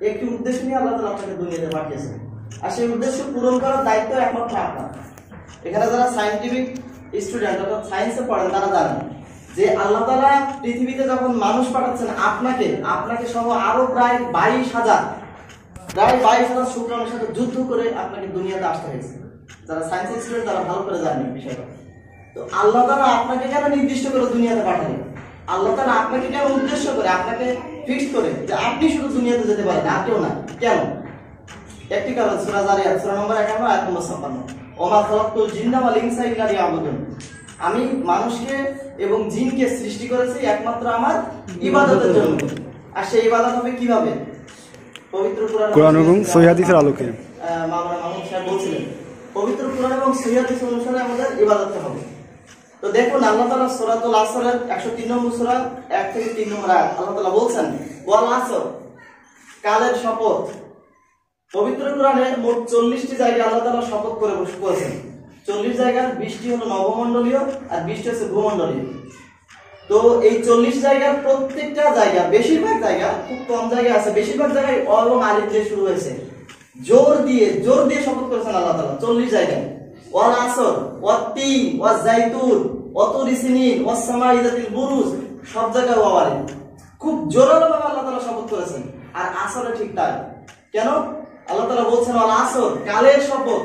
একটি উদ্দেশ্য নিয়ে আল্লাহ তাআলা আপনাকে দুনিয়াতে পাঠিয়েছেন, আর সেই উদ্দেশ্য পূরণ করার দায়িত্ব একমাত্র আপনার। এখানে যারা সায়েন্টিফিক স্টুডেন্ট অর্থাৎ সায়েন্সে পড়েন তারা জানেন যে আল্লাহ তাআলা পৃথিবীতে যখন মানুষ পাঠাচ্ছেন আপনাকে সহ আরো প্রায় 22,000 শুক্রাণুর সাথে যুদ্ধ করে আপনাকে দুনিয়াতে আসতে হয়েছে। যারা সায়েন্স স্টুডেন্ট তারা ভালো করে জানেন বিষয়টা। তো আল্লাহ তাআলা আপনাকে কেন নির্দিষ্ট করে দুনিয়াতে পাঠালেন? আল্লাহ তাআলা আপনাকে কেন উদ্দেশ্য করে আপনাকে ফিক্স করে যে আপনি শুধু দুনিয়াতে যেতে পারেন আর কেউ না? কেন? একটি কারণ, সূরা যারিয়াত সূরা নম্বর 51 আয়াত নম্বর 56, ওমা খালাকতুল জিন্না ওয়াল ইনসা ইল্লা লিয়াবুদুন, আমি মানুষকে এবং জিনকে সৃষ্টি করেছি একমাত্র আমার ইবাদতের জন্য। আর সেই ইবাদত হবে কিভাবে? পবিত্র কোরআন এবং সহিহ হাদিসের আলোকে মাওলানা মাহমুদ সাহেব বলছিলেন, পবিত্র কোরআন এবং সহিহ হাদিস অনুসারে আমাদের ইবাদত হবে। তো দেখুন আল্লাহ তাআলা সূরাতুল আসরের 103 নম্বর সূরা 1 থেকে 3 নম্বর আয়াত আল্লাহ তাআলা বলছেন, ওয়াল আসর, কালের শপথ। পবিত্র কোরআনে মোট 40টি জায়গায় আল্লাহ তাআলা শপথ করে বলেছেন। 40 জায়গার 20টি হলো নবমণ্ডলীয় আর 20টি হচ্ছে ভূমণ্ডলীয়। তো এই 40 জায়গার প্রত্যেকটা জায়গা, বেশিরভাগ জায়গা, খুব কম জায়গা আছে, বেশিরভাগ জায়গায় অ এবং আলিফ দিয়ে শুরু হয়েছে। জোর দিয়ে শপথ করেছেন আল্লাহ তাআলা 40 জায়গায়। ওয়াল আসর, ওয়াত তিন, ওয়াজ জাইতুন, ওয়াতুরি সিনিন, ওয়াস সামাই যাতিল বুরুজ, সব জায়গায় ওয়া আলিফ। খুব জোরালো ভাবে আল্লাহ তাআলা শপথ করেছেন। আর আসরে ঠিক তাই। কেন? আল্লাহ তাআলা বলছেন ওয়াল আসর, কালের শপথ,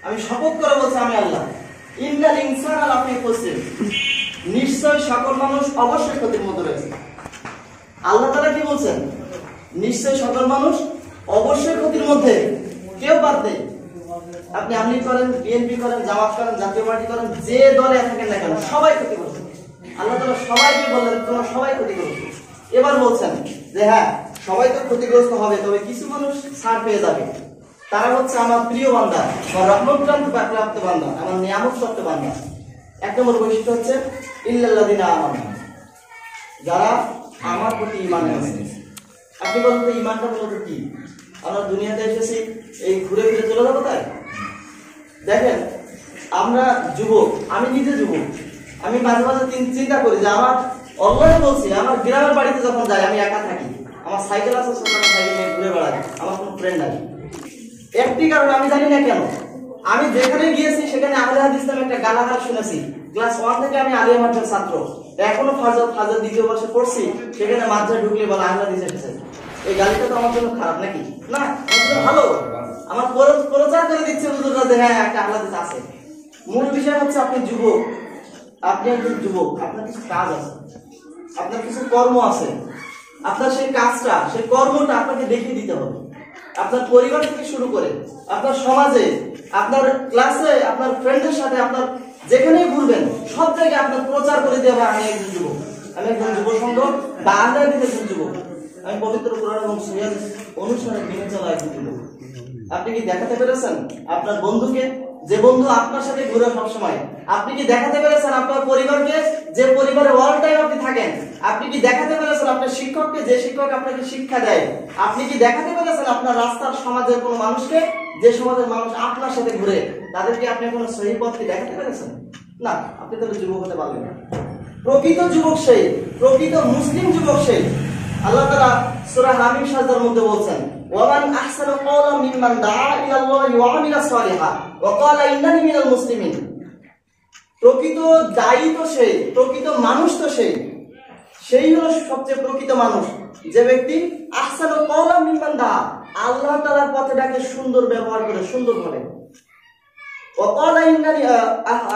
আমি শপথ করে বলছি আমি আল্লাহ। ইন্নাল ইনসানা লাফি খুসর, নিশ্চয় সকল মানুষ অবশ্যই ক্ষতির মধ্যে রয়েছে। আল্লাহ তাআলা কি বলছেন? নিশ্চয় সকল মানুষ অবশ্যই ক্ষতির মধ্যে, কেউ বাদ নেই। আপনি আমলি করেন, বিএনপি করেন, জামাত করেন, জাতীয় পার্টি করেন, যে দলে থাকেন না কেন সবাই ক্ষতিগ্রস্ত। আল্লাহ তাআলা সবাইকে বললেন তোমরা সবাই ক্ষতিগ্রস্ত। এবার বলছেন যে হ্যাঁ সবাই তো ক্ষতিগ্রস্ত হবে, তবে কিছু মানুষ ছাড় পেয়ে যাবে। তারা হচ্ছে আমার প্রিয় বান্দা, রহমত বান্দা, আমার নিয়ামত প্রাপ্ত বান্দা। এক নম্বর বৈশিষ্ট্য হচ্ছে ইল্লাল্লাযিনা আমানু, যারা আমার প্রতি ঈমান এনেছে। আপনি বলেন তো ঈমানটা মূলত কি? আমরা দুনিয়াতে এসেছি এই ঘুরে ফিরে চলে যাবো তাই? দেখেন আমরা যুবক, আমি নিজে যুবক, আমি মাঝে মাঝে চিন্তা করি যে আমার অল্লাহে বলছি আমার গ্রামের বাড়িতে যখন যাই আমি একা থাকি, আমার সাইকেল আছে, সাইকেল নিয়ে ঘুরে বেড়াই, আমার কোনো ফ্রেন্ড নাই। একটি কারণ আমি জানি না কেন, আমি যেখানে গিয়েছি সেখানে আহলে হাদিস নামে একটা গালাগাল শুনেছি। ক্লাস 1 থেকে আমি আলিয়া মাদ্রাসার ছাত্র, এখনো ফাজর দ্বিতীয় বর্ষে পড়ছি, সেখানে মাদ্রাসা ঢুকলে বলে আহলে হাদিস এসেছে। এই গালিটা তো আমার জন্য খারাপ নাকি? না, আমার জন্য ভালো। আমার প্রচার করে দিচ্ছে হুজুররা যে হ্যাঁ একটা আহলে হাদিস আছে। মূল বিষয় হচ্ছে আপনি যুবক, আপনি একজন যুবক, আপনার কিছু কাজ আছে, আপনার কিছু কর্ম আছে, আপনার সেই কাজটা, সেই কর্মটা আপনাকে দেখিয়ে দিতে হবে। আপনার পরিবার থেকে শুরু করে আপনার সমাজে, আপনার ক্লাসে, আপনার ফ্রেন্ডের সাথে, আপনার যেখানেই ঘুরবেন সব জায়গায় আপনার প্রচার করে দিয়ে হবে আমি একজন যুবক, আমি একজন যুব সংঘ বা আহলে হাদিসের একজন যুবক, আমি পবিত্র কোরআন এবং সহিহ হাদিস অনুসারে মেনে চলা একজন যুবক। আপনি কি দেখাতে পেরেছেন আপনার বন্ধুকে, যে বন্ধু আপনার সাথে ঘুরে সব সময়? আপনি কি দেখাতে পেরেছেন আপনার পরিবারকে, যে পরিবারে অল টাইম আপনি থাকেন? আপনি কি দেখাতে পেরেছেন আপনার শিক্ষককে, যে শিক্ষক আপনাকে শিক্ষা দেয়? আপনি কি দেখাতে পেরেছেন আপনার রাস্তার সমাজের কোনো মানুষকে, যে সমাজের মানুষ আপনার সাথে ঘুরে, তাদেরকে আপনি কোনো সহিহ পথকে দেখাতে পেরেছেন? না, আপনি তাহলে যুবক হতে পারবেন না। প্রকৃত যুবক সেই, প্রকৃত মুসলিম যুবক সেই। আল্লাহ তাআলা সূরা হামিম সাজদার মধ্যে বলছেন, ওয়ামান আহসানু ক্বাওলাম মিম্মান দাআ ইলাল্লাহি ওয়া আমিলা সলিহান ওয়া ক্বালা ইন্নানি মিনাল মুসলিমিন। প্রকৃত দায়ী তো সেই, প্রকৃত মানুষ তো সেই হলো সবচেয়ে প্রকৃত মানুষ, যে ব্যক্তি আহসানু ক্বাওলাম মিম্মান দাআ, আল্লাহ তাআলার পথে ডাকে সুন্দর ব্যবহার করে, সুন্দর বলে। ওয়া ক্বালা ইন্নানি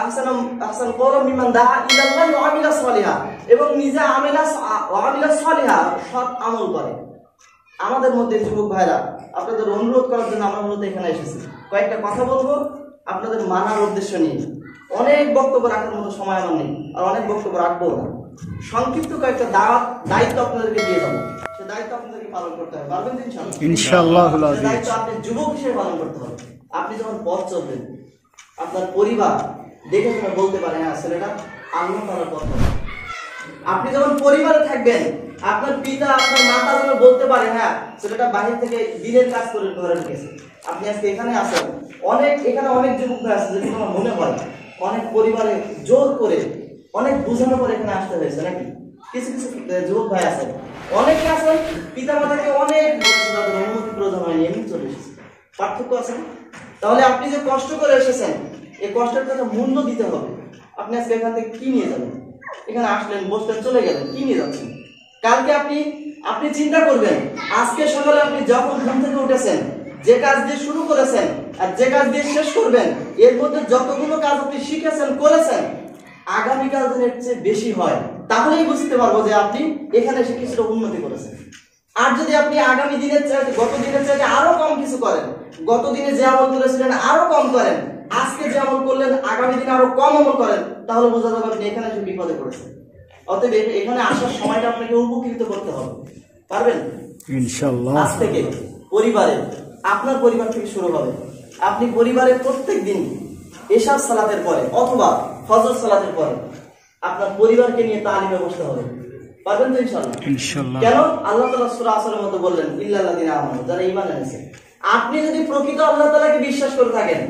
আহসানু ক্বাওলাম মিম্মান দাআ ইলাল্লাহি ওয়া আমিলা সলিহান, এবং নিজে আমিলা সলিহা, সৎ আমল করে। আমাদের মধ্যে যুবক ভাইরা, আপনাদের অনুরোধ করার জন্য আমরা মূলত এখানে এসেছি। কয়েকটা কথা বলবো আপনাদের মানার উদ্দেশ্য নিয়ে। অনেক বক্তব্য রাখার মতো সময় আমার নেই, আর অনেক বক্তব্য রাখবো না। সংক্ষিপ্ত কয়েকটা দায়িত্ব আপনাদেরকে দিয়ে যাবো, সে দায়িত্ব আপনাদেরকে পালন করতে হবে। পারবেন তো ইনশাআল্লাহ? দায়িত্ব আপনি যুবক হিসেবে পালন করতে হবে। আপনি যখন পথ চলবেন, আপনার পরিবার দেখে শুনে বলতে পারে হ্যাঁ ছেলেটা আল্লাহ তাআলার পথ। আপনি যখন পরিবারে থাকবেন, আপনার পিতা, আপনার মাতা যেন বলতে পারে হ্যাঁ ছেলেটা বাহির থেকে দিনের কাজ করে ঘরে ঢুকেছে। আপনি আজকে এখানে আসেন, এখানে অনেক যুবক ভাই আছে, যদি আমার মনে হয় অনেক পরিবারে জোর করে, অনেক বোঝানোর পরে এখানে আসতে হয়েছে নাকি? কিছু কিছু যুবক ভাই আছেন, অনেকে আছেন পিতা মাতাকে অনেক বলছে, তাদের অনুমতি পাইনি, এমনি চলে এসেছি। পার্থক্য আছে না? তাহলে আপনি যে কষ্ট করে এসেছেন, এই কষ্টের একটা মূল্য দিতে হবে। আপনি আজকে এখান থেকে কি নিয়ে যাবেন? এখানে আসলেন, বসলেন, চলে গেলেন, কি নিয়ে যাচ্ছেন? কালকে আপনি চিন্তা করবেন, আজকে সকালে আপনি যখন ঘুম থেকে উঠেছেন, যে কাজ দিয়ে শুরু করেছেন আর যে কাজ দিয়ে শেষ করবেন, এর মধ্যে যতগুলো কাজ আপনি শিখেছেন, করেছেন, আগামীকাল যেন এর চেয়ে বেশি হয়, তাহলেই বুঝতে পারবো যে আপনি এখানে এসে কিছুটা উন্নতি করেছেন। আর যদি আপনি আগামী দিনের চাইতে, গত দিনের চাইতে আরো কম কিছু করেন, গত দিনে যে আমল করেছিলেন আরো কম করেন, আজকে যে আমল করলেন আগামী দিনে আরো কম আমল করেন, তাহলে বোঝা যাবে আপনি এখানে এসে বিপদে পড়েছেন। অতএব এখানে আসার সময়টা আপনাকে উপকৃত করতে হবে। পারবেন ইনশাআল্লাহ। আজ থেকে পরিবারে, আপনার পরিবার থেকে শুরু হবে। আপনি পরিবারের প্রত্যেক দিন এশার সালাতের পরে অথবা ফজর সালাতের পরে আপনার পরিবারকে নিয়ে তালিমে বসতে হবে। পারবেন তো ইনশাআল্লাহ? ইনশাআল্লাহ। কেন? আল্লাহ তাআলা সূরা আসরের মধ্যে বললেন, ইল্লাল্লাযিনা আমানু, যারা ঈমান এনেছে। আপনি যদি প্রকৃত আল্লাহ তাআলাকে বিশ্বাস করে থাকেন,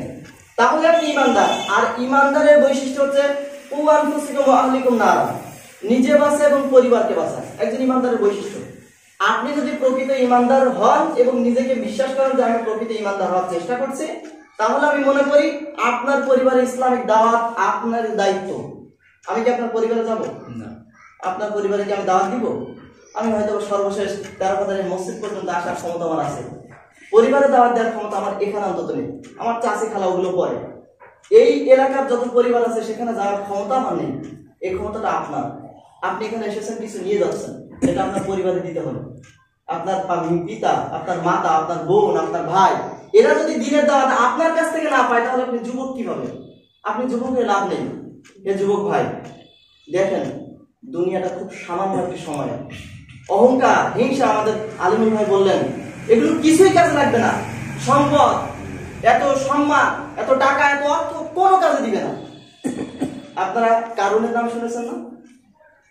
তাহলে আপনি ঈমানদার। আর ঈমানদারের বৈশিষ্ট্য হচ্ছে কু আনফুসাকুম ওয়া আহলিকুম নারা, নিজে বাঁচা এবং পরিবারকে বাঁচা, একজন ঈমানদারের বৈশিষ্ট্য। আপনি যদি প্রকৃত ঈমানদার হন এবং নিজেকে বিশ্বাস করেন যে আমি প্রকৃত ঈমানদার হওয়ার চেষ্টা করছি, তাহলে আমি মনে করি আপনার পরিবারে ইসলামিক দাওয়াত আপনার দায়িত্ব। আমি কি আপনার পরিবারে যাব না? আপনার পরিবারে কি আমি দাওয়াত দিব? আমি হয়তো সর্বশেষ 13 মসজিদ পর্যন্ত আসার ক্ষমতা আমার আছে, পরিবারে দাওয়াত দেওয়ার ক্ষমতা আমার এখানে অন্তত নেই। আমার চাচি খালা ওগুলো পরে, এই এলাকার যত পরিবার আছে সেখানে যাওয়ার ক্ষমতা আমার নেই। এই ক্ষমতাটা আপনার। আপনি এখানে এসেছেন, কিছু নিয়ে যাচ্ছেন, এটা আপনার পরিবারে দিতে হবে। আপনার পিতা, আপনার মাতা, আপনার বোন, আপনার ভাই, এরা যদি দিনের দাওয়াত আপনার কাছ থেকে না পায়, তাহলে আপনি যুবক কিভাবে? আপনি যুবকের লাভ নেই। এ যুবক ভাই, দেখেন দুনিয়াটা খুব সামান্য একটি সময়। অহংকার, হিংসা, আমাদের আলিমুল ভাই বললেন, এগুলো কিছুই কাজে লাগবে না। সম্পদ, এত সম্মান, এত টাকা, এত অর্থ কোনো কাজে দিবে না। আপনারা কারুনের নাম শুনেছেন না?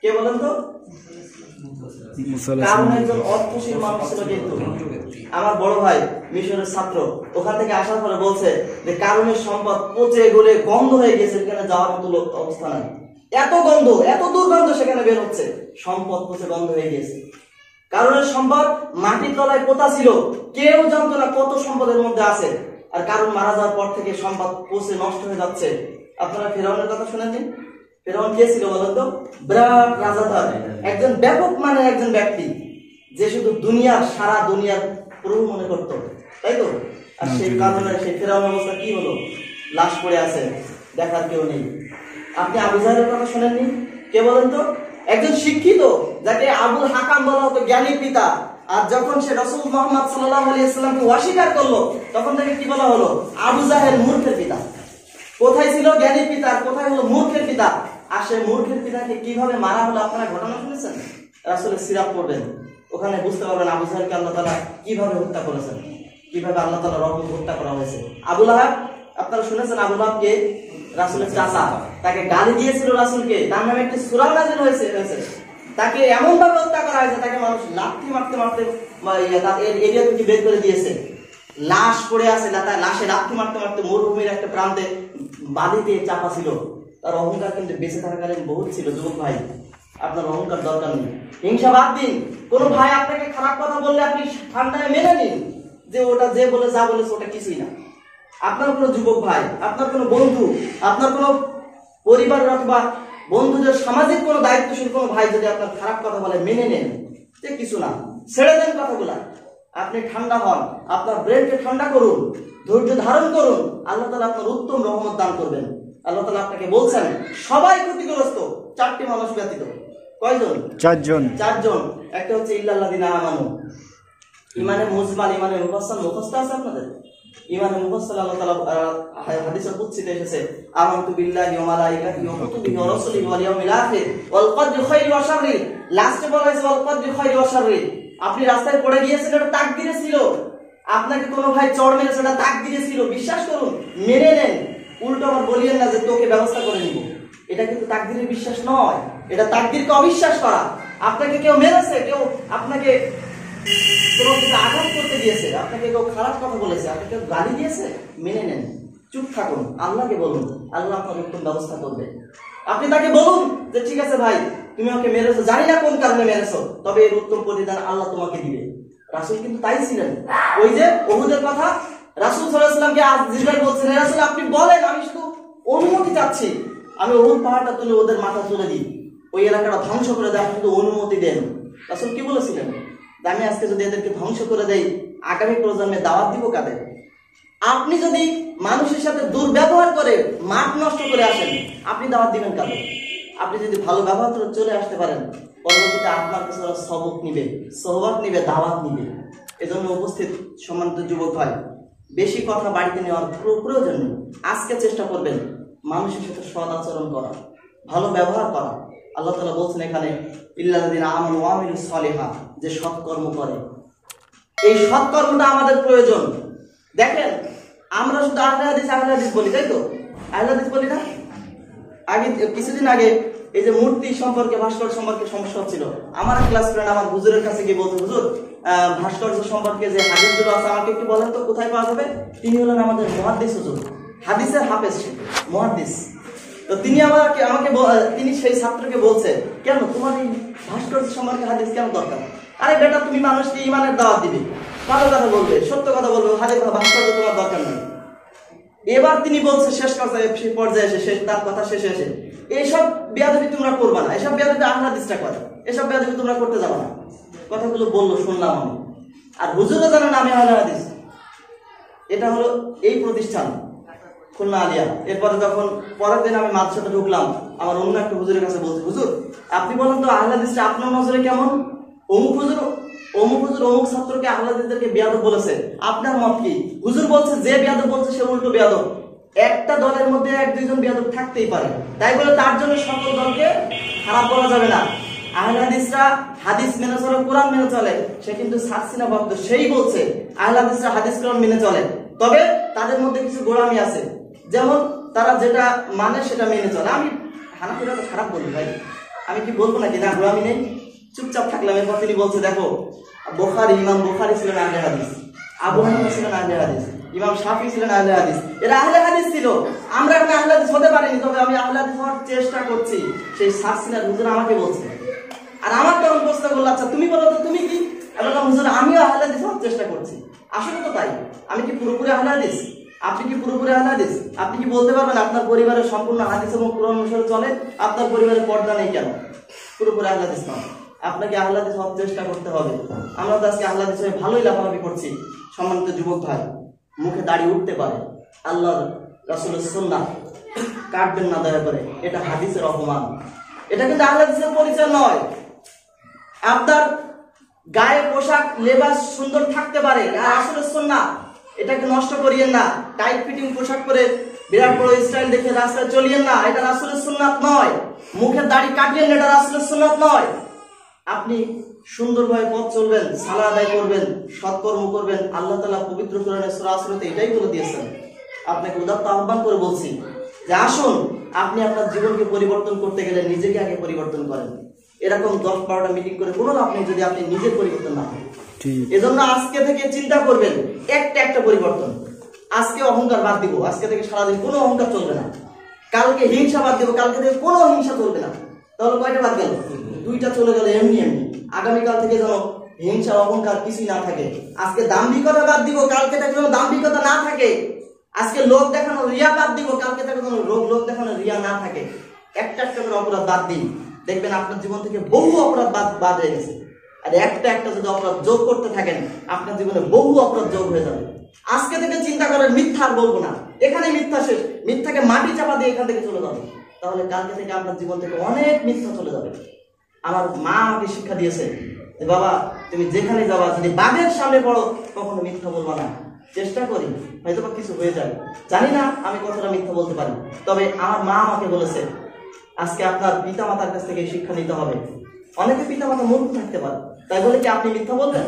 কে বলেন তো? কারণ একজন অর্থশীল মানুষ ছিল, কিন্তু আমার বড় ভাই মিশরের ছাত্র, ওখান থেকে আসার পরে বলছে যে কারণের সম্পদ পচে গলে গন্ধ হয়ে গেছে, সেখানে যাওয়ার মতো অবস্থা নাই। এত গন্ধ, এত দুর্গন্ধ সেখানে বের হচ্ছে, সম্পদ পচে গন্ধ হয়ে গেছে। কারণের সম্পদ মাটির তলায় পোতা ছিল, কেউ জানতো না কত সম্পদের মধ্যে আছে। আর কারণ মারা যাওয়ার পর থেকে সম্পদ পচে নষ্ট হয়ে যাচ্ছে। আপনারা ফেরাউনের কথা শুনেছেন? ফেরাউন কে ছিল বলেন তো? বিরাট রাজাদার, একজন ব্যাপক মানের একজন ব্যক্তি, যে শুধু দুনিয়ার, সারা দুনিয়ার প্রভু মনে করতো, তাই তো? আর সেই কারণে সেই ফেরাউনের অবস্থা কি হলো? লাশ পড়ে আছে, দেখার কেউ নেই। আপনি আবু জাহেলের কথা শোনেননি? কে বলেন তো? একজন শিক্ষিত, যাকে আবুল হাকাম বলা হতো, জ্ঞানী পিতা। আর যখন সে রাসূল মুহাম্মদ সাল্লাল্লাহু আলাইহি ওয়াসাল্লামকে অস্বীকার করলো, তখন তাকে কি বলা হলো? আবু জাহেল, মূর্খের পিতা। কোথায় ছিল জ্ঞানী পিতা, কোথায় হলো মূর্খের পিতা? আর সেই মূর্খের পিতাকে কিভাবে মারা হলো আপনারা ঘটনা শুনেছেন? রাসূলের সিরাত পড়বেন, ওখানে বুঝতে পারবেন আবু জাহেলকে আল্লাহ তাআলা কিভাবে হত্যা করেছেন, কিভাবে আল্লাহ তাআলা রহমত হত্যা করা হয়েছে। আবু লাহাব, আপনারা শুনেছেন আবু লাহাবকে? রাসূলের চাচা, তাকে গালি দিয়েছিল রাসূলকে, তার নামে একটি সূরা নাযিল হয়েছে। তাকে এমন ভাবে হত্যা করা হয়েছে, তাকে মানুষ লাঠি মারতে মারতে এরিয়া থেকে বের করে দিয়েছে। লাশ পড়ে আছে, লাশে লাঠি মারতে মারতে মরুভূমির একটা প্রান্তে বালিতে চাপা ছিল। তার অহংকার কিন্তু বেঁচে থাকাকালীন বহুত ছিল। যুবক ভাই, আপনার অহংকার দরকার নেই, হিংসা বাদ দিন। কোন ভাই আপনাকে খারাপ কথা বললে আপনি ঠান্ডায় মেনে নিন যে ওটা যে বলে যা বলেছে ওটা কিছুই না। আপনার কোনো যুবক ভাই, আপনার কোনো বন্ধু, আপনার কোনো পরিবারের অথবা বন্ধুদের সামাজিক কোনো দায়িত্বশীল কোনো ভাই যদি আপনার খারাপ কথা বলে, মেনে নেন যে কিছু না, ছেড়ে দেন কথাগুলা। আপনি ঠান্ডা হন, আপনার ব্রেনকে ঠান্ডা করুন, ধৈর্য ধারণ করুন, আল্লাহ তাআলা আপনার উত্তম রহমত দান করবেন। আল্লাহ তাআলা আপনাকে বলছেন সবাই ক্ষতিগ্রস্ত, 4টি মানুষ ব্যতীত। কয়জন? 4জন। একটা হচ্ছে ইল্লাল্লাযিনা আমানু, ইমানে মুজমাল, ইমানে মুফাসসাল মুখস্থ আছে আপনাদের? ইমানে মুফাসসাল আল্লাহ তাআলা হাদিসে কুদসিতে এসেছে, আমানতু বিল্লাহি ওয়া মালাইকাতিহি ওয়া কুতুবিহি ওয়া রাসূলিহি ওয়াল ইয়াউমিল আখির ওয়াল কদরি খাইরি ওয়া শাররি। লাস্টে বলা হয়েছে ওয়াল কদরি খাইরি ওয়া শাররি। আপনি রাস্তায় পড়ে গিয়েছেন, এটা তাকদীরে ছিল। আপনাকে কোনো ভাই চড় মেরেছে, এটা তাকদীরে ছিল। বিশ্বাস করুন, মেনে নেন। উল্টো আবার বলিয়েন না যে তোকে ব্যবস্থা করে নিব। এটা কিন্তু তাকদীরের বিশ্বাস নয়, এটা তাকদীরকে অবিশ্বাস করা। আপনাকে কেউ মেরেছে, কেউ আপনাকে কোনো কিছু আঘাত করতে দিয়েছে, আপনাকে কেউ খারাপ কথা বলেছে, আপনাকে কেউ গালি দিয়েছে, মেনে নেন, চুপ থাকুন, আল্লাহকে বলুন, আল্লাহ আপনার উত্তম ব্যবস্থা করবে। আপনি তাকে বলুন যে ঠিক আছে ভাই, তুমি আমাকে মেরেছো, জানি না কোন কারণে মেরেছো, তবে এর উত্তম প্রতিদান আল্লাহ তোমাকে দিবে। রাসূল কিন্তু তাই ছিলেন। ওই যে উহুদের কথা রাসূল সাল্লাল্লাহু আলাইহি ওয়াসাল্লামকে আজ জিবরাইল বলছেন, হে রাসূল আপনি বলেন, আমি শুধু অনুমতি চাচ্ছি, আমি উহুদ পাহাড়টা তুলে ওদের মাথা তুলে দিই, ওই এলাকাটা ধ্বংস করে দেয়, আপনি শুধু অনুমতি দেন। রাসূল কি বলেছিলেন? আমি আজকে যদি এদেরকে ধ্বংস করে দেই, আগামী প্রজন্মে দাওয়াত দিব কাদের? আপনি যদি মানুষের সাথে দুর্ব্যবহার করে মাঠ নষ্ট করে আসেন, আপনি দাওয়াত দিবেন কাদের? আপনি যদি ভালো ব্যবহার করে চলে আসতে পারেন, পরবর্তীতে আপনার কাছে ওরা সবক নিবে, সোহবত নিবে, দাওয়াত নিবে। এজন্য উপস্থিত সম্মানিত যুবক ভাই, বেশি কথা বাড়িতে নেওয়ার প্রয়োজন নেই। আজকে চেষ্টা করবেন মানুষের সাথে সৎ আচরণ করা, ভালো ব্যবহার করা। আল্লাহ তাআলা বলছেন এখানে, ইল্লাল্লাযিনা আমানু ওয়া আমিলুস সালিহাত, যে সৎকর্ম করে। এই সৎকর্মটা আমাদের প্রয়োজন। দেখেন, আমরা শুধু আহলে হাদিস বলি, তাই তো? আহলে হাদিস বলি না? আগে কিছুদিন আগে এই যে মূর্তি সম্পর্কে, ভাস্কর্য সম্পর্কে সমস্যা হচ্ছিল, আমার ক্লাস ফ্রেন্ড আমার হুজুরের কাছে গিয়ে বলছে, হুজুর ভাস্কর্য সম্পর্কে যে হাদিসগুলো আছে আমাকে একটু বলেন তো কোথায় পাওয়া যাবে। তিনি হলেন আমাদের মুহাদ্দিস হুজুর, হাদিসের হাফেজ মুহাদ্দিস। তো তিনি আমাকে তিনি সেই ছাত্রকে বলছে, কেন তোমার এই ভাস্কর্য সম্পর্কে হাদিস কেন দরকার? আরে বেটা, তুমি মানুষকে ইমানের দাওয়াত দিবে, ভালো কথা বলবে, সত্য কথা বলবে, হাদিস ভাস্কর্য তোমার দরকার নেই। এবার তিনি বলছে শেষ পর্যায়ে এসে, তার কথা শেষে এসে, এইসব বেয়াদবি তোমরা করবা না, এসব বেয়াদবি আহলে হাদিসরা করে, এসব বেয়াদবি তোমরা করতে যাবে না। কথাগুলো বললো, শুনলাম আমি। আর হুজুরও জানেন আমি আহলে হাদিস। এটা হলো এই প্রতিষ্ঠান খুলনা আলিয়া। এরপরে যখন পরের দিন আমি মাদ্রাসাতে ঢুকলাম, আমার অন্য একটা হুজুরের কাছে বলছি, হুজুর আপনি বলেন তো আহলে হাদিসরা আপনার নজরে কেমন? অমুক হুজুর অমুক ছাত্রকে আহলে হাদিসদেরকে বেয়াদব বলেছে, আপনার মত কি? হুজুর বলছে যে বেয়াদব বলছে সে উল্টো বেয়াদব। একটা দলের মধ্যে এক দুইজন বেয়াদব থাকতেই পারে, তাই বলে তার জন্য সকল দলকে খারাপ বলা যাবে না। আহলে হাদিসরা হাদিস মেনে চলে, কোরআন মেনে চলে, সে কিন্তু সারসিনা ভক্ত, সেই বলছে আহলে হাদিসরা হাদিস কোরআন মেনে চলে, তবে তাদের মধ্যে কিছু গোড়ামি আছে, যেমন তারা যেটা মানে সেটা মেনে চলে। আমি হানাফিরা তো খারাপ বলি ভাই, আমি কি বলবো নাকি না গোড়ামি নেই? চুপচাপ থাকলাম। এরপর তিনি বলছে, দেখো ইমাম বুখারী ছিলেন আহলে হাদিস, আবু হানিফা ছিলেন আহলে হাদিস, ইমাম শাফি ছিলেন আহলে হাদিস, এরা আহলে হাদিস ছিল। আমরা এখন আহলে হাদিস হতে পারিনি, তবে আমি আহলে হাদিস হওয়ার চেষ্টা করছি। সেই সারসিনার হুজুর আমাকে বলছে, আর আমার তখন প্রশ্ন করলো, আচ্ছা তুমি বলো তো তুমি কি? বললাম হুজুর আমিও আহলে হাদিস হওয়ার চেষ্টা করছি। আসলে তো তাই, আমি কি পুরোপুরি আহলে হাদিস? আপনি কি পুরোপুরি আহলে হাদিস? আপনি কি বলতে পারবেন আপনার পরিবারের সম্পূর্ণ হাদিস এবং কোরআন অনুসারে চলে? আপনার পরিবারের পর্দা নেই কেন? পুরোপুরি আহলে হাদিস নয়। আপনাকে আহলে হাদিস হওয়ার চেষ্টা করতে হবে। আমরা তো আজকে আহলে হাদিস হয়ে ভালোই লাফালাফি করছি। সম্মানিত যুবক ভাই, মুখে দাঁড়িয়ে উঠতে পারে, আল্লাহর রাসূলের সুন্নাহ কাটবেন না দয়া করে, এটা হাদিসের অপমান। এটা কিন্তু আহলে হাদিসের পরিচয় নয়। আপনার গায়ে পোশাক লেবাস সুন্দর থাকতে পারে, আর রাসূলের সুন্নাহ এটাকে নষ্ট করিয়েন না। টাইট ফিটিং পোশাক পরে বিরাট বড় স্টাইল দেখে রাস্তায় চলিয়েন না, এটা রাসূলের সুন্নাত নয়। মুখের দাড়ি কাটিয়েন না, এটা রাসূলের সুন্নাত নয়। আপনি সুন্দরভাবে পথ চলবেন, সালাত আদায় করবেন, সৎকর্ম করবেন। আল্লাহ তাআলা পবিত্র কোরআনে সূরা আসরতে এটাই বলে দিয়েছেন। আপনাকে উদাত্ত আহ্বান করে বলছি যে আসুন, আপনি আপনার জীবনকে পরিবর্তন করতে গেলে নিজেকে আগে পরিবর্তন করেন। এরকম 10-12টা মিটিং করে কোনো লাভ নেই যদি আপনি নিজে পরিবর্তন না করেন। এজন্য আজকে থেকে চিন্তা করবেন একটা পরিবর্তন। আজকে অহংকার বাদ দিব, আজকে থেকে সারাদিন কোনো অহংকার চলবে না। কালকে হিংসা বাদ দিব, কালকে থেকে কোনো হিংসা চলবে না। তাহলে কয়টা বাদ গেল? 2টা চলে গেল এমনি। আগামীকাল থেকে যেন হিংসা অহংকার কিছুই না থাকে। আজকে দাম্ভিকতা বাদ দিব, কালকে থেকে যেন দাম্ভিকতা না থাকে। আজকে লোক দেখানো রিয়া বাদ দিব, কালকে থেকে যেন লোক দেখানো রিয়া না থাকে। একটা করে অপরাধ বাদ দিন, দেখবেন আপনার জীবন থেকে বহু অপরাধ বাদ হয়ে গেছে। আর একটা যদি অপরাধ যোগ করতে থাকেন, আপনার জীবনে বহু অপরাধ যোগ হয়ে যাবে। আজকে থেকে চিন্তা করেন মিথ্যা আর বলবো না, এখানে মিথ্যা শেষ, মিথ্যাকে মাটি চাপা দিয়ে এখান থেকে চলে যাবে। তাহলে কালকে থেকে আপনার জীবন থেকে অনেক মিথ্যা চলে যাবে। আমার মা আমাকে শিক্ষা দিয়েছে যে বাবা তুমি যেখানে যাবা, যদি বাঘের সামনে পড়ো কখনো মিথ্যা বলবা না। চেষ্টা করি, হয়তো বা কিছু হয়ে যায়, জানি না আমি কতটা মিথ্যা বলতে পারি, তবে আমার মা আমাকে বলেছে আজকে আপনার পিতামাতার কাছ থেকে শিক্ষা নিতে হবে। অনেকে পিতামাতা মূর্খ থাকতে পারে, তাই বলে কি আপনি মিথ্যা বলবেন?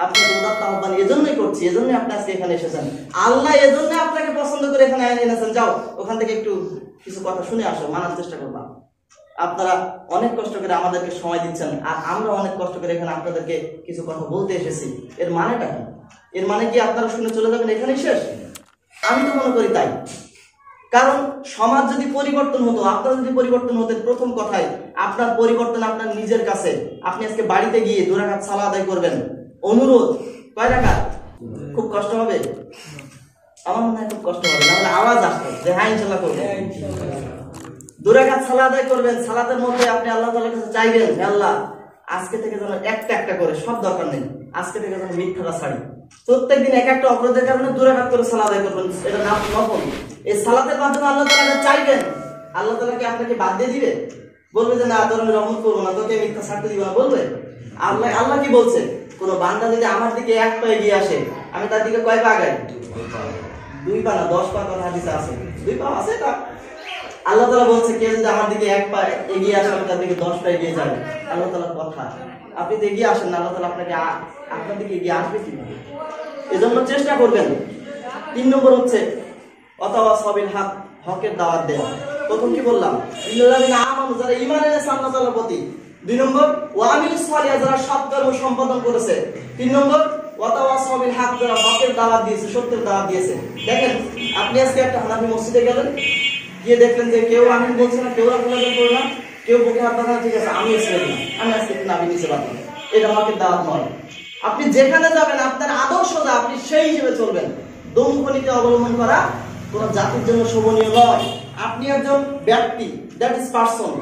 আপনি উদাত্ত আহ্বান এজন্যই করছি, এজন্যই আপনি আজকে এখানে এসেছেন। আল্লাহ এজন্য আপনাকে পছন্দ করে এখানে এনেছেন। যাও ওখান থেকে একটু কিছু কথা শুনে আসো, মানার চেষ্টা করবা। আপনারা অনেক কষ্ট করে আমাদেরকে সময় দিচ্ছেন, আর আমরা অনেক কষ্ট করে এখানে আপনাদেরকে কিছু কথা বলতে এসেছি। এর মানেটা কি? এর মানে কি আপনারা শুনে চলে যাবেন এখানেই শেষ? আমি তো মনে করি তাই। কারণ সমাজ যদি পরিবর্তন হতো, আপনারা যদি পরিবর্তন হতেন, প্রথম কথাই আপনার পরিবর্তন আপনার নিজের কাছে। আপনি আজকে বাড়িতে গিয়ে 2 রাকাত সালাত আদায় করবেন, অনুরোধ কয় রাকাত? খুব কষ্ট হবে? আমার মনে হয় খুব কষ্ট হবে, নাহলে আওয়াজ আসবে যে হ্যাঁ ইনশাল্লাহ করবো। 2 রাকাত সালাত আদায় করবেন। সালাতের মধ্যে আপনি আল্লাহ তাআলার কাছে চাইবেন, হে আল্লাহ আজকে থেকে যেন একটা একটা করে, সব দরকার নেই, আজকে থেকে যেন মিথ্যাটা ছাড়ি। প্রত্যেকদিন এক একটা অপরাধের কারণে 2 রাকাত করে সালাত আদায় করবেন, এটা নফল। এই সালাতের মাধ্যমে আল্লাহ তাআলাকে চাইবেন, আল্লাহ তাআলা কি আপনাকে বাদ দিয়ে দিবে? বলবে যে না তোর আমি রহমত করবো না, তোকে মিথ্যা ছাড়তে দিব না, বলবে? আল্লাহ কি বলছে? কোন বান্দা যদি আমার দিকে 1 পা এগিয়ে আসে, আমি তার দিকে কয় পা আগাই? 2 পা না, 10 পা কথা হাদিসে আছে। 2 পা আছে তা আল্লাহ তাআলা বলছে কেউ যদি আমার দিকে 1 পা এগিয়ে আসে, আমি তার দিকে 10 পা এগিয়ে যাবে। আল্লাহ তাআলার কথা। আপনি তো এগিয়ে আসেন না, আল্লাহ তাআলা আপনার দিকে এগিয়ে আসবে কিভাবে? এজন্য চেষ্টা করবেন। 3 নম্বর হচ্ছে ওয়াতাওয়াসাউ বিল হক, হকের দাওয়াত দেওয়া। প্রথম কি বললাম? ইন্নাল্লাযিনা আমানু, যারা ঈমান এনেছে আল্লাহ তাআলার প্রতি। 2 নম্বর ওয়া আমিলুস সালিহাত, যারা সৎ কর্ম সম্পাদন করেছে। 3 নম্বর ওয়াতাওয়াসাউ বিল হক, যারা হকের দাওয়াত দিয়েছে, সত্যের দাওয়াত দিয়েছে। দেখেন আপনি আজকে একটা হানাফি মসজিদে গেলেন, গিয়ে দেখলেন যে কেউ আমিন বলছে না, কেউ রাখলাম করে না, কেউ বুকে হাত বাঁধা, ঠিক আছে আমি ছেড়ে দিলাম, আমি আজকে নাবি নিচে বাঁধলাম, এটা হকের দাওয়াত নয়। আপনি যেখানে যাবেন আপনার আদর্শ যা, আপনি সেই হিসেবে চলবেন। দমখনিতে অবলম্বন করা কোন জাতির জন্য শোভনীয় নয়। আপনি একজন ব্যক্তি, দ্যাট ইজ পারসন।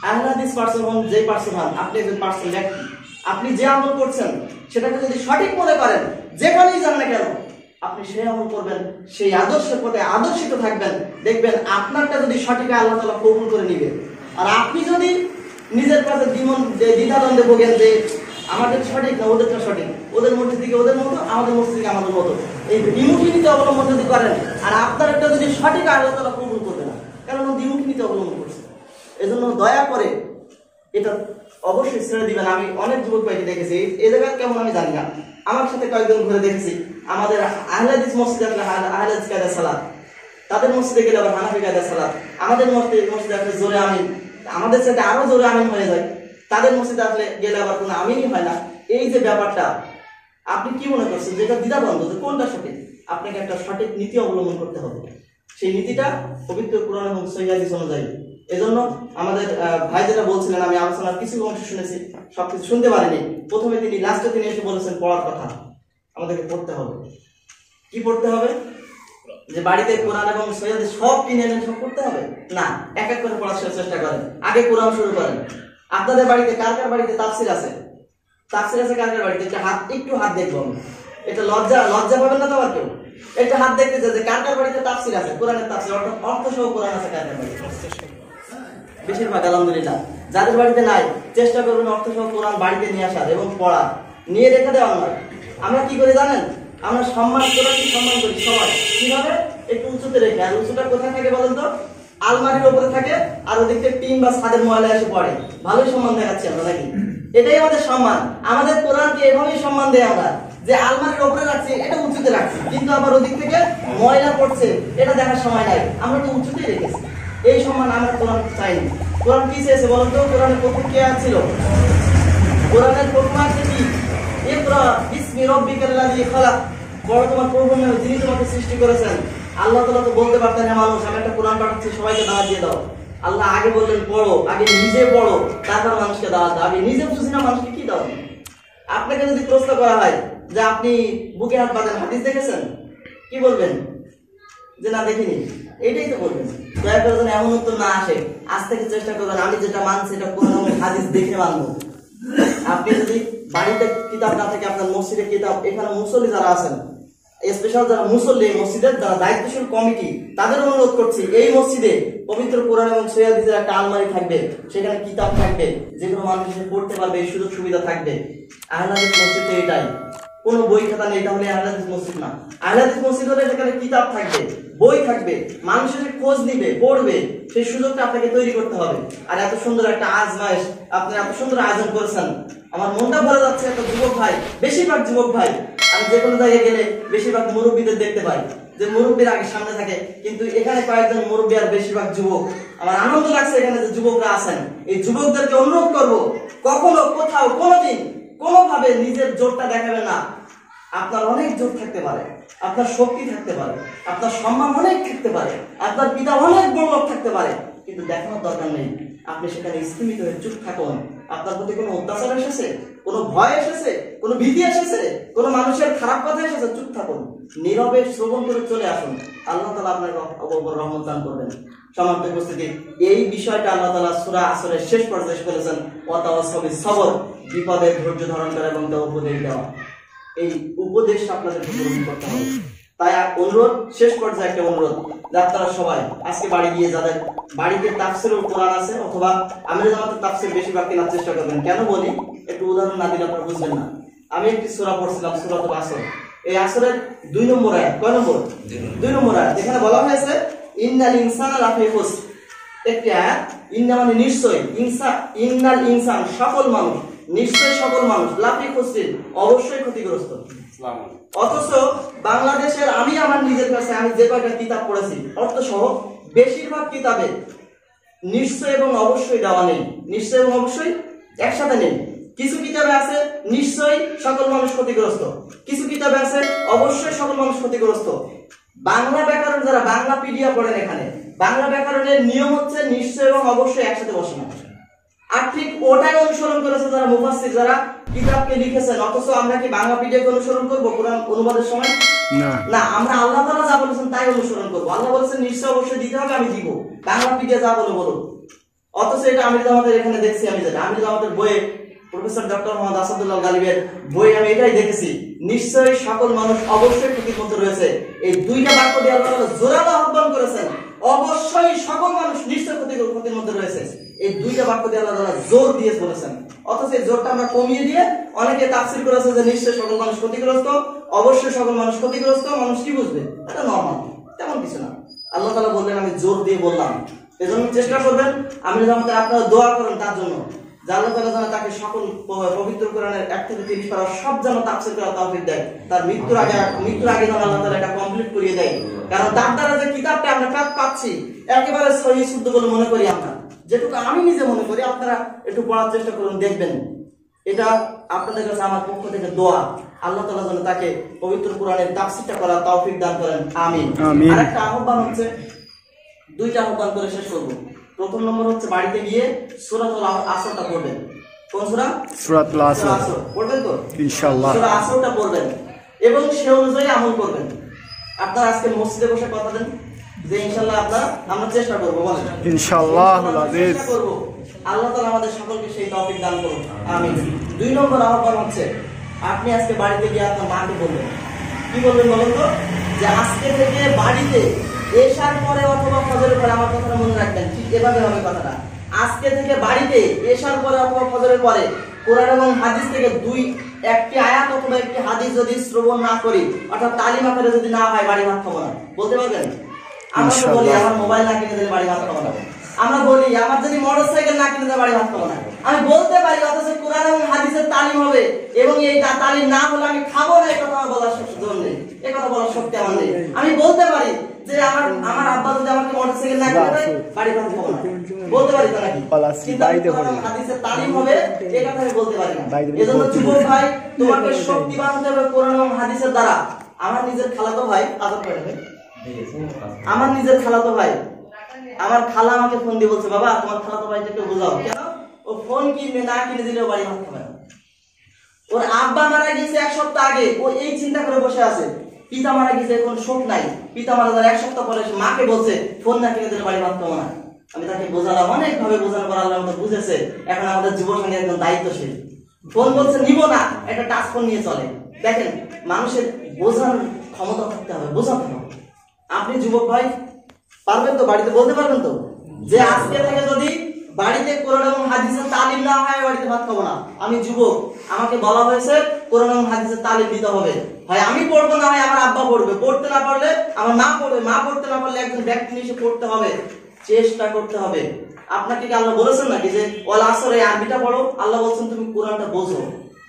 আহলে হাদিস পারসন হন, যে পারসন হন, আপনি একজন পারসন ব্যক্তি। আপনি যে আমল করছেন সেটাকে যদি সঠিক মনে করেন, যেখানেই যান না কেন আপনি সেই আমল করবেন, সেই আদর্শের পথে আদর্শিত থাকবেন। দেখবেন আপনারটা যদি সঠিক হয় আল্লাহ তাআলা কবুল করে নেবে। আর আপনি যদি নিজের কাছে দ্বিধাদ্বন্দ্বে ভোগেন যে আমাদের সঠিক না ওদেরটা সঠিক, ওদের মসজিদ থেকে ওদের মতো, আমাদের মসজিদ থেকে আমাদের মতো, এই দ্বিমুখী নীতি অবলম্বন যদি করেন আর আপনার একটা যদি সঠিক আল্লাহ তাআলা কবুল করবে না, কারণ দ্বিমুখী নীতি অবলম্বন করছে। এজন্য দয়া করে এটা অবশ্যই ছেড়ে দিবেন। আমি অনেক যুবক ভাইকে দেখেছি, এই জায়গায় কেমন আমি জানি না, আমার সাথে কয়েকজন ঘুরে দেখেছি, আমাদের আহলে হাদিস মসজিদে আসলে আহলে হাদিস কায়দা সালাত, তাদের মসজিদে গেলে আবার হানাফি কায়দা সালাত, আমাদের মসজিদে আসলে জোরে আমিন, আমাদের সাথে আরো জোরে আমিন হয়ে যায়, তাদের মসজিদে আসলে গেলে আবার কোনো আমিনই হয় না। এই যে ব্যাপারটা, আপনি কি মনে করছেন যেটা দ্বিধাদ্বন্দ্ব, যে কোনটা সঠিক? আপনাকে একটা সঠিক নীতি অবলম্বন করতে হবে, সেই নীতিটা পবিত্র কোরআন এবং সহিহ হাদিস অনুযায়ী। এজন্য আমাদের ভাই যেটা বলছিলেন, আমি আলোচনার কিছু অংশ শুনেছি, সবকিছু শুনতে পারিনি। প্রথমে লাস্টে তিনি এসে বলেছেন পড়ার কথা, আমাদেরকে পড়তে হবে। কি পড়তে হবে? যে বাড়িতে কোরআন এবং সহিহ হাদিস সব কিনে এনে সব পড়তে হবে না, এক এক করে পড়ার চেষ্টা করেন। আগে কোরআন শুরু করেন। আপনাদের বাড়িতে কার কার বাড়িতে তাফসীর আছে? তাফসীর আছে কার কার বাড়িতে? একটু হাত দেখবো। এটা লজ্জা পাবেন না তো আর কেউ? একটা হাত দেখতে চাই যে কার কার বাড়িতে তাফসীর আছে, কোরআনের তাফসীর অর্থাৎ অর্থ সহ কোরআন আছে কার কার বাড়িতে? বেশিরভাগ আলহামদুলিল্লাহ। যাদের বাড়িতে নাই চেষ্টা করবেন অর্থ সহ কোরআন বাড়িতে নিয়ে আসার এবং পড়া, নিয়ে রেখে দেওয়া নয়। আমরা কি করি জানেন? আমরা সম্মান কোরআনকে সম্মান করি সবাই, কিভাবে? একটু উঁচুতে রেখে। আর উঁচুটা কোথায় থাকে বলেন তো? আলমারির উপরে থাকে, আর ওদিকে টিন বা ছাদের ময়লা এসে পড়ে। ভালোই সম্মান দেখাচ্ছি আমরা নাকি? এটাই আমাদের সম্মান। আমাদের কোরআনকে এভাবেই সম্মান দেয় আমরা, যে আলমারির উপরে রাখছি, এটা উঁচুতে রাখছি, কিন্তু আবার ওদিক থেকে ময়লা পড়ছে, এটা দেখার সময় নাই, আমরা তো উঁচুতেই রেখেছি। এই সম্মান আমরা কোরআন চাইনি। কোরআন কি চেয়েছে বলেন তো? কোরআনের প্রথম কে আছে? কোরআনের প্রথম আছে কি? ইকরা বিসমি রাব্বিকাল্লাযী খালাক, পড়ো তোমার প্রভুর নামে যিনি তোমাকে সৃষ্টি করেছেন। আল্লাহ তাআলা তো বলতে পারতেন, হ্যাঁ মানুষ আমি একটা কোরআন পাঠাচ্ছি, সবাইকে দাওয়াত দিয়ে দাও। আল্লাহ আগে বললেন পড়ো, আগে নিজে পড়ো, তারপর মানুষকে দাওয়াত দাও। আগে নিজে বুঝি না মানুষকে কি দাও? আপনাকে যদি প্রশ্ন করা হয় যে আপনি বুকে হাত বাঁধেন, হাদিস দেখেছেন, কি বলবেন? যে না দেখিনি। এটাই তো বলবেন। দয়া করে যেন এমন উত্তর না আসে। আজ থেকে চেষ্টা করবেন আমি যেটা মানছি এটা কোরআন এবং হাদিস দেখে মানবো। আপনি যদি বাড়িতে কিতাব না থাকে, আপনার মসজিদের কিতাব, এখানে মুসল্লি যারা আছেন, স্পেশাল যারা মুসল্লি মসজিদের, যারা দায়িত্বশীল কমিটি, তাদের অনুরোধ করছি এই মসজিদে পবিত্র কোরআন এবং সহিহ হাদিসের একটা আলমারি থাকবে, সেখানে কিতাব থাকবে, যেগুলো মানুষ পড়তে পারবে, এই সুযোগ সুবিধা থাকবে। আহলে হাদিস মসজিদে এটাই, কোনো বই খাতা নেই, তাহলে আহলে হাদিস মসজিদ না। আহলে হাদিস মসজিদ হলে সেখানে কিতাব থাকবে, বই থাকবে, মানুষের খোঁজ নিবে, পড়বে, সেই সুযোগটা আপনাকে তৈরি করতে হবে। আর এত সুন্দর একটা আজমাইশ, আপনি এত সুন্দর আয়োজন করেছেন, আমার মনটা ভরে যাচ্ছে। একটা যুবক ভাই, বেশিরভাগ যুবক ভাই, আমি যে কোনো জায়গায় গেলে বেশিরভাগ মুরব্বীদের দেখতে পাই, যে মুরব্বীর আগে সামনে থাকে, কিন্তু এখানে কয়েকজন মুরব্বী আর বেশিরভাগ যুবক। আমার আনন্দ লাগছে এখানে যে যুবকরা আছেন। এই যুবকদেরকে অনুরোধ করবো, কখনো কোথাও কোনোদিন কোনোভাবে নিজের জোরটা দেখাবে না। আপনার অনেক জোর থাকতে পারে, আপনার শক্তি থাকতে পারে, আপনার সম্মান অনেক থাকতে পারে, আপনার পিতা অনেক বড় লোক থাকতে পারে, কিন্তু দেখানোর দরকার নেই। আপনি সেখানে স্থিমিত হয়ে চুপ থাকুন। আপনার প্রতি কোনো অত্যাচার এসেছে, কোনো ভয় এসেছে, কোনো ভীতি এসেছে, কোনো মানুষের খারাপ কথা এসেছে, চুপ থাকুন, নীরবে শ্রবণ করে চলে আসুন। আল্লাহ তাআলা আপনাকে অপর রহমত দান করবেন। সম্মানিত উপস্থিতি, এই বিষয়টা আল্লাহ তাআলা সূরা আসরের শেষ পর্যায়ে বলেছেন, ওয়াতাওয়াসাউ বিস-সবর, বিপদে ধৈর্য ধারণ করা এবং তা উপদেশ দেওয়া। এই উপদেশ আপনাদের গ্রহণ করতে হবে। তাই অনুরোধ, শেষ পর্যায়ে একটা অনুরোধ, যে আপনারা সবাই আজকে বাড়ি গিয়ে যাদের বাড়িতে তাফসীরুল কোরআন আছে অথবা আমির জামাতের তাফসীর বেশিরভাগ কেনার চেষ্টা করবেন। কেন বলি, একটু উদাহরণ না দিলে আপনারা বুঝবেন না। আমি একটি সূরা পড়ছিলাম, সূরাতুল আসর। এই আসরের 2 নম্বর আয়াত, কয় নম্বর? 2 নম্বর আয়াত। এখানে বলা হয়েছে ইন্নাল ইনসানা লাফি খুসর। একটি আয়াত, ইন্না মানে নিশ্চয়, ইন্নাল ইনসান সকল মানুষ, নিশ্চয় সকল মানুষ, লাফি খুসর অবশ্যই ক্ষতিগ্রস্ত। অথচ বাংলাদেশের আমি আমার নিজের কাছে আমি যে কয়টা কিতাব পড়েছি অর্থ সহ বেশিরভাগ কিতাবে নিশ্চয় এবং অবশ্যই দেওয়া নেই। নিশ্চয় এবং অবশ্যই একসাথে নেই। কিছু কিতাবে আছে নিশ্চয় সকল মানুষ ক্ষতিগ্রস্ত, কিছু কিতাবে আছে অবশ্যই সকল মানুষ ক্ষতিগ্রস্ত। বাংলা ব্যাকরণ যারা বাংলা পিডিয়া পড়েন, এখানে বাংলা ব্যাকরণের নিয়ম হচ্ছে নিশ্চয় এবং অবশ্যই একসাথে বসে না। আর ঠিক ওটাই অনুসরণ করেছে যারা মুফাসসির, যারা কিতাবকে লিখেছেন। অথচ আমরা কি বাংলা পিডিয়াকে অনুসরণ করব কোরআন অনুবাদের সময়? না, আমরা আল্লাহ তাআলা যা বলেছেন তাই অনুসরণ করব। আল্লাহ বলেছেন নিশ্চয় অবশ্যই দিতে হবে, আমি দিব। বাংলা পিডিয়া যা বলে বলো। অথচ এটা আমির জামাতের এখানে দেখছি, আমি যেটা আমির জামাতের বইয়ে প্রফেসর ডক্টর মোহাম্মদ আসাদুল্লাহ গালিবের বই আমি এটাই দেখেছি, নিশ্চয়ই সকল মানুষ অবশ্যই ক্ষতির মধ্যে রয়েছে। এই দুইটা বাক্য দিয়ে আল্লাহ তাআলা জোরালো আহ্বান করেছেন, অবশ্যই সকল মানুষ নিশ্চয় ক্ষতির মধ্যে রয়েছে। এই দুইটা বাক্য দিয়ে আল্লাহ তাআলা জোর দিয়ে বলেছেন। অথচ এই জোরটা আমরা কমিয়ে দিয়ে অনেকে তাফসীর করেছে যে নিশ্চয় সকল মানুষ ক্ষতিগ্রস্ত, অবশ্যই সকল মানুষ ক্ষতিগ্রস্ত। মানুষ কি বুঝবে? এটা নরমাল, তেমন কিছু না। আল্লাহ তাআলা বললেন আমি জোর দিয়ে বললাম। এজন্য চেষ্টা করবেন, আমির জামাতের আপনারা দোয়া করেন তার জন্য, যে আল্লাহ তাআলা যেন তাকে সকল পবিত্র কোরআনের 1 থেকে 30 পারা সব যেন তাফসীর করার তৌফিক দেয়। তার মৃত্যুর আগে যেন আল্লাহ তাআলা এটা কমপ্লিট করিয়ে দেয়। কারণ তার দ্বারা যে কিতাবটা আমরা পাচ্ছি একেবারে সহিহ শুদ্ধ বলে মনে করি আমরা, যেটুকু আমি নিজে মনে করি। আপনারা একটু পড়ার চেষ্টা করুন, দেখবেন। এটা আপনাদের কাছে আমার পক্ষ থেকে দোয়া, আল্লাহ তাআলা যেন তাকে পবিত্র কোরআনের তাফসীরটা করার তৌফিক দান করেন। আমিন। আরেকটা আহ্বান হচ্ছে, দুইটা আহ্বান করে শেষ করব। প্রথম নম্বর হচ্ছে বাড়িতে গিয়ে সূরাতুল আসরটা পড়বেন। কোন সূরা? সূরাতুল আসর পড়বেন তো ইনশাআল্লাহ। সূরা আসরটা পড়বেন এবং সে অনুযায়ী আমল করবেন। আপনারা আজকে মসজিদে বসে কথা দেন যে ইনশাআল্লাহ আমরা চেষ্টা করব, বলেন ইনশাআল্লাহ। চেষ্টা করব, আল্লাহ তাআলা আমাদের সকলকে সেই তৌফিক দান করুন। আমিন। 2 নম্বর আহ্বান হচ্ছে, আপনি আজকে বাড়িতে গিয়ে আপনার মাকে বলবেন। কি বলবেন বলেন তো? যে আজকে থেকে বাড়িতে এশার পরে অথবা ফজরের পরে, আমার কথাটা মনে রাখবেন, ঠিক এভাবে হবে কথাটা। আজকে থেকে বাড়িতে এশার পরে অথবা ফজরের পরে কোরআন এবং হাদিস থেকে একটি আয়াত অথবা একটি হাদিস যদি শ্রবণ না করি, অর্থাৎ তালিম আকারে যদি না হয়, বাড়ি ভাত খাবো না। বলতে পারবেন? আমরা তো বলি আমার মোবাইল না কিনে দিলে বাড়ি ভাত খাবো না। আমরা বলি আমার যদি মোটরসাইকেল না কিনে দিলে বাড়ি ভাত খাবো না। আমি বলতে পারি, অথচ কোরআন এবং হাদিসের তালিম হবে এবং এই তালিম না হলে আমি খাবো না, এই কথা বলার জোর নেই, এই কথা বলার শক্তি আমার নেই। আমি বলতে পারি যে আমার আব্বা যদি আমাকে মোটরসাইকেল না কিনে দেয়, বাড়ি ভাত খাবো না। বলতে পারি তো নাকি? কিন্তু কোরআন এবং হাদিসের তালিম হবে, এই কথা আমি বলতে পারি না। এজন্য যুবক ভাই, তোমাকে শক্তিবান হতে হবে কোরআন এবং হাদিসের দ্বারা। আমার নিজের খালাতো ভাই আদর করে নেবে, আমার নিজের খালাতো ভাই, আমার খালা আমাকে ফোন দিয়ে বলছে, বাবা তোমার খালাতো ভাইটাকে বোঝাও। কেন? ও ফোন কিনবে, না কিনে দিলেও বাড়ি ভাত খাবে না। ওর আব্বা মারা গেছে 1 সপ্তাহ আগে, ও এই চিন্তা করে বসে আছে। পিতা মারা গেছে, এখন শোক নাই। পিতা মারা যাওয়ার 1 সপ্তাহ পরে মাকে বলছে ফোন না কিনে দিলে বাড়ি ভাত খাবো না। আমি তাকে বোঝালাম, অনেক ভাবে বোঝানোর পর আল্লাহ আমাদের বুঝেছে। এখন আমাদের যুব সঙ্গে একদম দায়িত্বশীল। ফোন বলছে নিব না, একটা টাচ ফোন নিয়ে চলে। দেখেন, মানুষের বোঝানোর ক্ষমতা থাকতে হবে, বোঝাতে হবে। আপনি যুবক ভাই পারবেন তো? বাড়িতে বলতে পারবেন তো যে আজকে থেকে যদি বাড়িতে কোরআন এবং হাদিসের তালিম না হয়, বাড়িতে ভাত খাবো না। আমি যুবক, আমাকে বলা হয়েছে কোরআন এবং হাদিসের তালিম দিতে হবে। হয় আমি পড়বো, না হয় আমার আব্বা পড়বে। পড়তে না পারলে আমার মা পড়বে, মা পড়তে না পারলে একজন ব্যক্তি নিয়ে পড়তে হবে। চেষ্টা করতে হবে। আপনাকে কি আল্লাহ বলেছেন নাকি যে ওয়াল আসর, এই আরবিটা পড়ো? আল্লাহ বলছেন তুমি কোরআনটা বোঝো,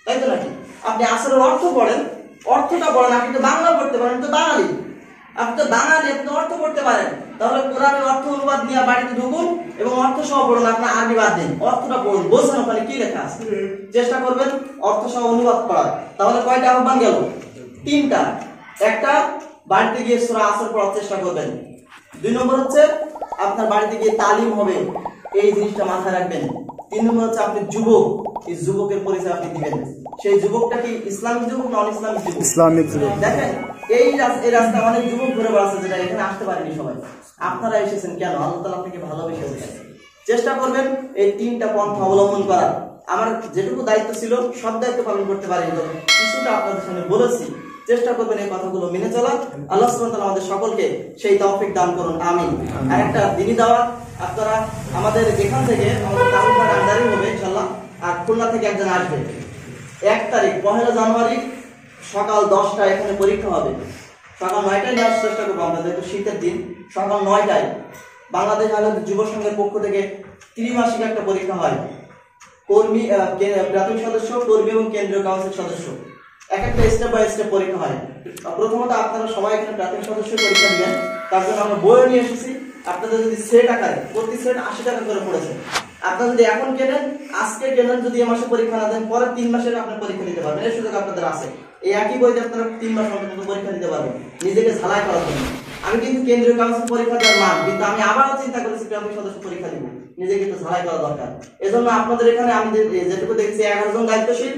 তাই তো নাকি? আপনি আসরের অর্থ পড়েন, অর্থটা পড়েন। আপনি তো বাংলা পড়তে পারেন, তো বাঙালি, আপনি তো বাঙালি, আপনি অর্থ পড়তে পারেন। তাহলে কোরআনের অর্থ অনুবাদ নিয়ে বাড়িতে ঢুকুন এবং অর্থ সহ পড়ুন। আপনার আরবি বাদ দিন, অর্থটা পড়ুন, বোঝেন ওখানে কি লেখা আছে। চেষ্টা করবেন অর্থ সহ অনুবাদ করার। তাহলে কয়টা আহ্বান গেল? 3টা। একটা, বাড়িতে গিয়ে সূরা আসর পড়ার চেষ্টা করবেন। 2 নম্বর হচ্ছে আপনার বাড়িতে গিয়ে তালিম হবে, এই জিনিসটা মাথায় রাখবেন। 3 নম্বর হচ্ছে আপনি যুবক, এই যুবকের পরিচয় আপনি দিবেন। সেই যুবকটা কি ইসলামিক যুবক না অনইসলামিক যুবক? ইসলামিক যুবক। দেখেন এই রাস্তায় অনেক যুবক ঘুরে বেড়াচ্ছে, যেটা এখানে আসতে পারেনি সবাই। আপনারা এসেছেন কেন? আল্লাহ তাআলা আপনাকে ভালোবেসেছেন। চেষ্টা করবেন এই 3টা পন্থা অবলম্বন করার। আমার যেটুকু দায়িত্ব ছিল সব দায়িত্ব পালন করতে পারিনি, কিছুটা আপনাদের সামনে বলেছি। চেষ্টা করবেন এই কথাগুলো মেনে চলা। আল্লাহ সুবহানাহু ওয়া তাআলা আমাদের সকলকে সেই তৌফিক দান করুন, আমিন। আর একটা দিনী দাওয়াত, আপনারা আমাদের এখান থেকে আমাদের তালুকার আন্ডারে হবে ইনশাআল্লাহ, আর খুলনা থেকে একজন আসবে 1 তারিখ 1 জানুয়ারি সকাল 10টায় এখানে পরীক্ষা হবে। সকাল 9টায় নেওয়ার চেষ্টা করবো আমরা, যেহেতু শীতের দিন। সকাল 9টায় বাংলাদেশ আলাদা যুব সংঘের পক্ষ থেকে ত্রিমাসিক একটা পরীক্ষা হয়। কর্মী, প্রাথমিক সদস্য, কর্মী এবং কেন্দ্রীয় কাউন্সিল সদস্য, এক একটা স্টেপ বাই স্টেপ পরীক্ষা হয়। প্রথমত আপনারা সবাই এখানে প্রাথমিক সদস্য পরীক্ষা দিবেন। তার জন্য আমরা বইও নিয়ে এসেছি। আপনাদের যদি সেট আকারে, প্রতি সেট 80 টাকা করে পড়েছে, আপনারা যদি এখন কেনেন, আজকে কেনেন, যদি এই মাসে পরীক্ষা না দেন, পরের 3 মাসের আপনার পরীক্ষা দিতে পারবেন। এই সুযোগ আপনাদের আছে। এই একই বইতে আপনারা 3 মাস পর্যন্ত পরীক্ষা দিতে পারবেন নিজেকে ঝালাই করার জন্য। আমি কিন্তু কেন্দ্রীয় কাউন্সিল পরীক্ষা দেওয়ার মান, কিন্তু আমি আবারও চিন্তা করেছি প্রাথমিক সদস্য পরীক্ষা দিব, নিজেকে কিন্তু ঝালাই করা দরকার। এজন্য আপনাদের এখানে আমি যেটুকু দেখছি 11 জন দায়িত্বশীল,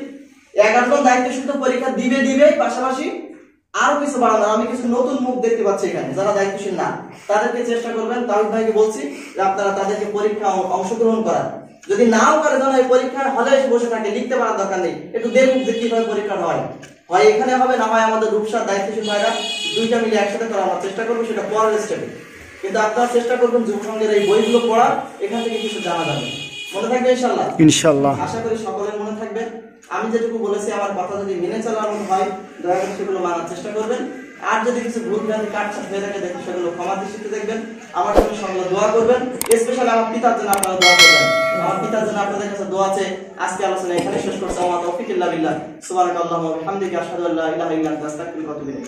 11 জন দায়িত্বশীল তো পরীক্ষা দিবেই, পাশাপাশি আরো কিছু বাড়ানো। আমি কিছু নতুন মুখ দেখতে পাচ্ছি এখানে, যারা দায়িত্বশীল না, তাদেরকে চেষ্টা করবেন। তাহিদ ভাইকে বলছি যে আপনারা তাদেরকে পরীক্ষা অংশগ্রহণ করার। যদি নাও করে যেন এই পরীক্ষার হলে এসে বসে থাকে, লিখতে পারার দরকার নেই, একটু দেখুন যে কিভাবে পরীক্ষা হয় এখানে হবে না হয় আমাদের রূপসার দায়িত্বশীল ভাইরা 2টা মিলে একসাথে করার চেষ্টা করবো, সেটা পরের স্টেপে। কিন্তু আপনারা চেষ্টা করবেন যুব সংঘের এই বইগুলো পড়ার, এখান থেকে কিছু জানা যাবে। মনে থাকবে ইনশাআল্লাহ? ইনশাআল্লাহ। আশা করি সকলের মনে থাকবে। আমি যেটুকু বলেছি আমার কথা যদি মেনে চলার মতো হয়, দয়া করে সেগুলো মানার চেষ্টা করবেন। আর যদি কিছু ভুল ভ্রান্তি কাটছাট হয়ে থাকে, দেখুন সেগুলো ক্ষমা দৃষ্টিতে দেখবেন। আমার জন্য সকলে দোয়া করবেন, স্পেশালি আমার পিতার জন্য আপনারা দোয়া করবেন। আমার পিতার জন্য আপনাদের কাছে দোয়া আছে। আজকে আলোচনা এখানে শেষ করছি। আমার তৌফিক ইল্লা বিল্লাহ। সুবহানাকাল্লাহুম্মা ওয়া বিহামদিকা আশহাদু আল্লা ইলাহা ইল্লা আনতা আস্তাগফিরুকা ওয়া আতুবু ইলাইক।